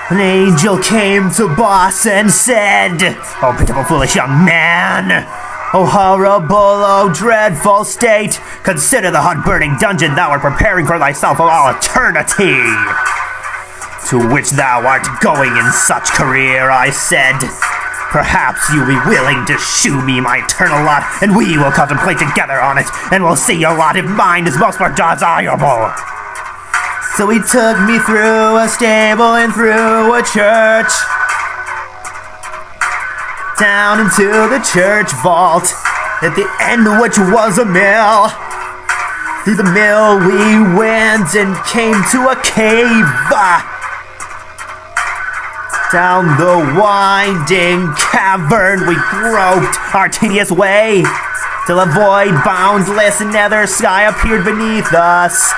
An angel came to Boss and said, "Oh, pitiful, foolish young man! Oh, horrible, oh, dreadful state! Consider the hot-burning dungeon thou art preparing for thyself of all eternity! To which thou art going in such career," I said. "Perhaps you'll be willing to shew me my eternal lot, and we will contemplate together on it, and we'll see your lot if mine is most more desirable." So he took me through a stable and through a church, down into the church vault, at the end of which was a mill. Through the mill we went and came to a cave. Down the winding cavern we groped our tedious way, till a void boundless nether sky appeared beneath us.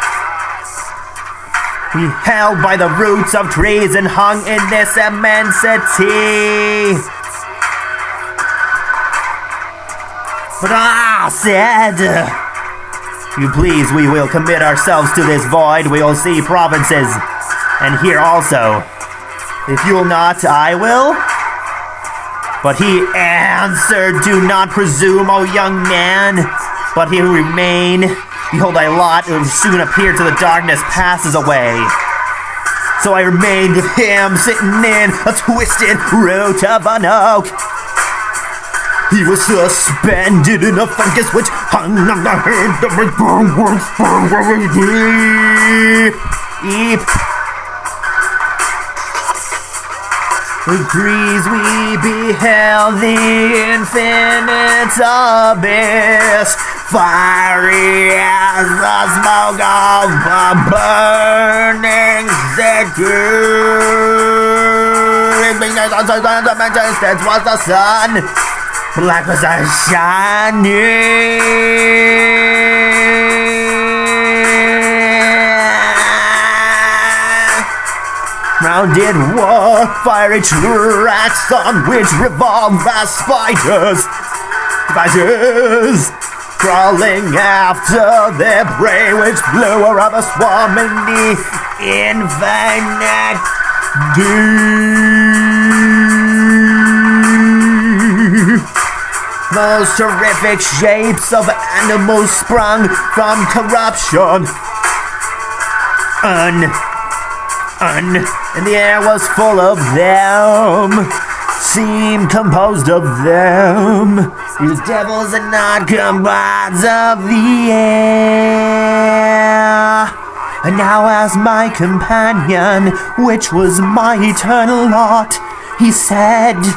We held by the roots of trees and hung in this immensity. But I said, "You please, we will commit ourselves to this void. We will see provinces, and here also. If you will not, I will." But he answered, "Do not presume, O young man, but he will remain. Behold, thy lot will soon appear till the darkness passes away." So I remained with him, sitting in a twisted root of an oak. He was suspended in a fungus which hung on the head of his deep. Degrees we beheld the infinite abyss, fiery as the smoke of a burning city. That was the sun, black was the shining. Rounded war, fiery tracks on which revolve as spiders, crawling after their prey, which flew around the swarm in the infinite deep. Most terrific shapes of animals sprung from corruption. And the air was full of them, seemed composed of them. These devils are not comrades of the air. And now as my companion, which was my eternal lot, he said,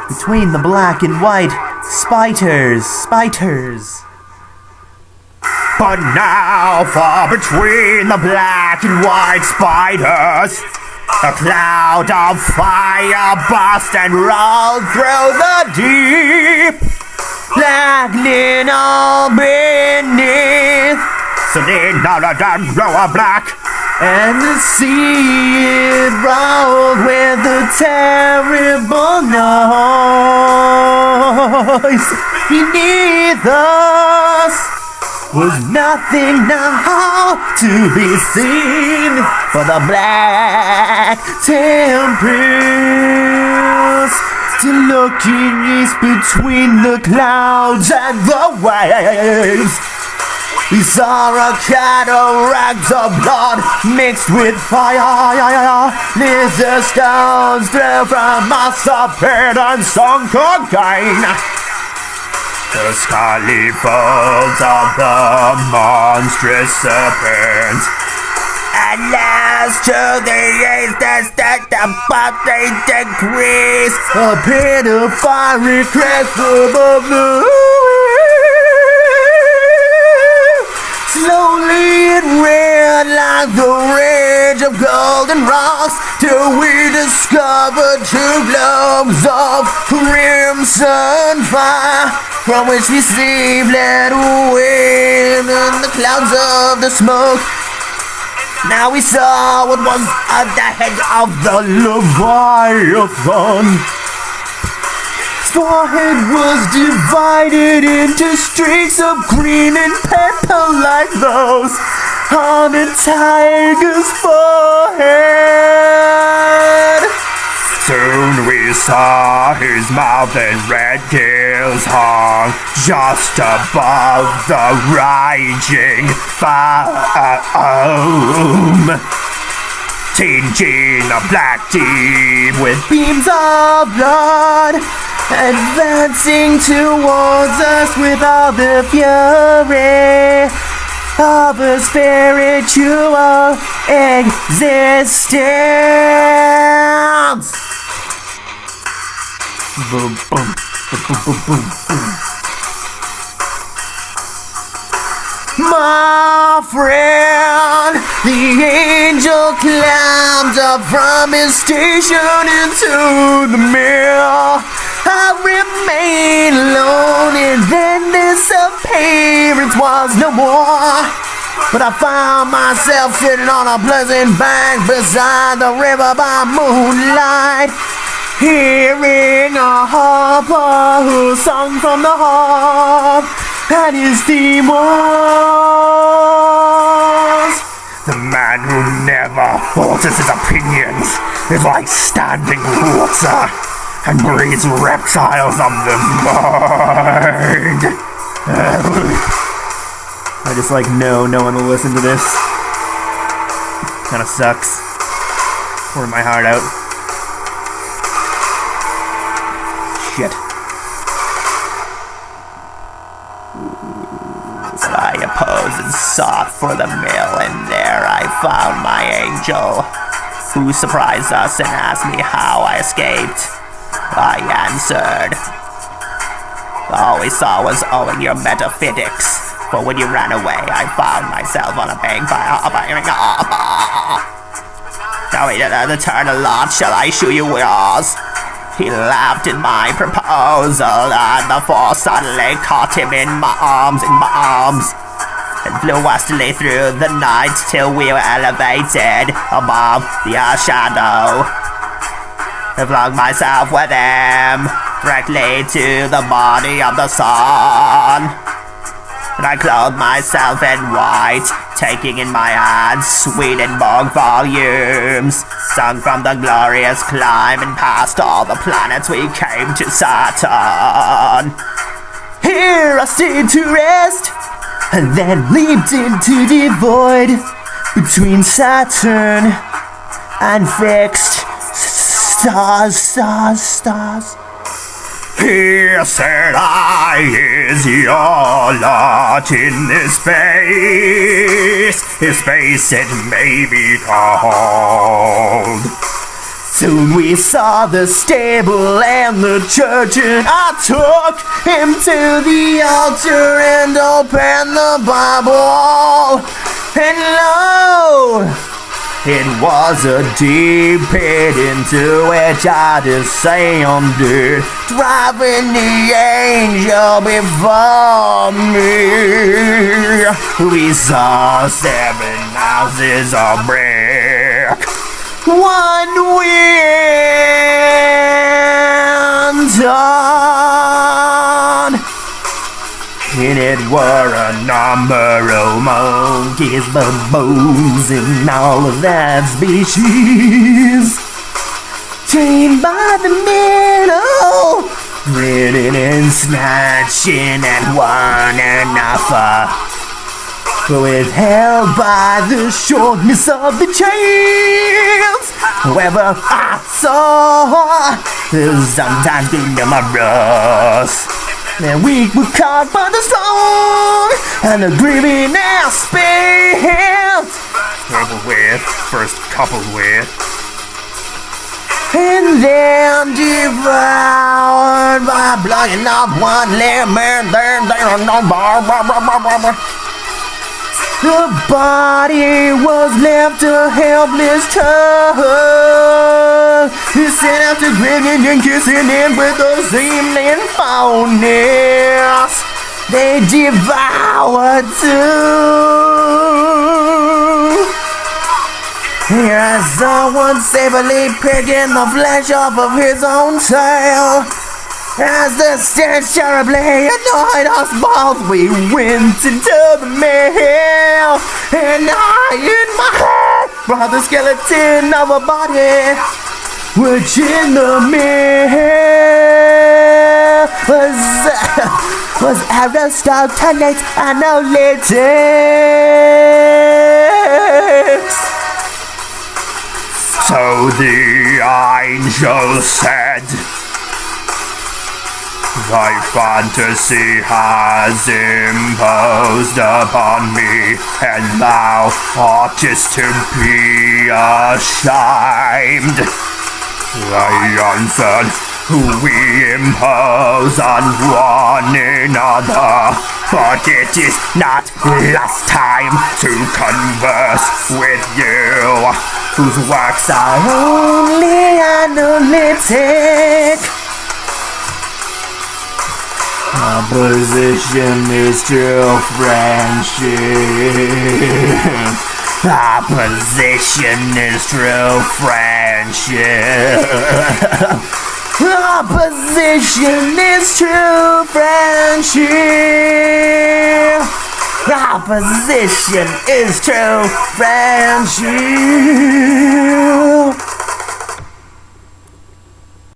between the black and white, spiders. But now, far between the black and white spiders, a cloud of fire burst and rolled through the deep, blackening all beneath. So then now the damn glow of black, and the sea it rolled with a terrible noise beneath us. Was nothing now to be seen but the black tempest, still looking east between the clouds and the waves. We saw a cataract of blood mixed with fire. Lizard stones threw from us appeared and sunk again. The scarlet folds of the monstrous serpent at last to the east that about they decrease. A pit of fiery crest above the slowly it ran like the rage of golden rocks, till we discovered two globes of crimson fire, from which we see fled away in the clouds of the smoke. Now we saw what was at the head of the Leviathan. His forehead was divided into streaks of green and purple like those on a tiger's forehead. Soon we saw his mouth and red gills hung just above the raging foam. Tinging the black deep with beams of blood, advancing towards us with all the fury of a spiritual existence. Boom, boom, boom, boom, boom, boom, boom. My friend, the angel climbed up from his station into the mill. I remained alone, and then this appearance was no more. But I found myself sitting on a pleasant bank beside the river by moonlight, hearing a harper who sung from the harp, and his theme was: the man who never alters his opinions is like standing water and breeds reptiles of the mind. I just no one will listen to this. Kinda sucks. Pouring my heart out. Shit. But I opposed and sought for the mill, and there I found my angel, who surprised us and asked me how I escaped. I answered, all we saw was owing your metaphysics, for when you ran away, I found myself on a bank by a Now we did the turn a lot, shall I show you yours? He laughed at my proposal, and the force suddenly caught him in my arms, and flew westwardly through the night till we were elevated above the earth's shadow. I flung myself with him directly to the body of the sun, and I clothed myself in white, taking in my hands Swedenborg volumes, sung from the glorious climb, and past all the planets we came to Saturn. Here I stayed to rest, and then leaped into the void between Saturn and fixed stars. Here said I, is your lot in this space? His space it may be called. Soon we saw the stable and the church, and I took him to the altar and opened the Bible. And lo, it was a deep pit into which I descended, driving the angel before me. We saw 7 houses of brick, one wind on. In it were a number of monkeys, baboons, and all of that species, chained by the middle, grinning and snatching at one another, withheld by the shortness of the chains. However, I saw sometimes be numerous, and we were caught by the storm, and the grieving aspect first coupled with, and then devoured by blowing up one limb, and then the body was left a helpless tug. He set out to grinning and kissing him with the seeming fondness. They devoured too. As someone safely picking the flesh off of his own tail. As the stench terribly annoyed us both, we went into the mill, and I in my head brought the skeleton of a body which in the mirror was Aristoteli's analytics. So the angel said, thy fantasy has imposed upon me, and thou oughtest to be ashamed. I answered, we impose on one another, but it is not last time to converse with you, whose works are only analytic. Opposition is true friendship. Opposition is true friendship. Opposition is true friendship. Opposition is true friendship.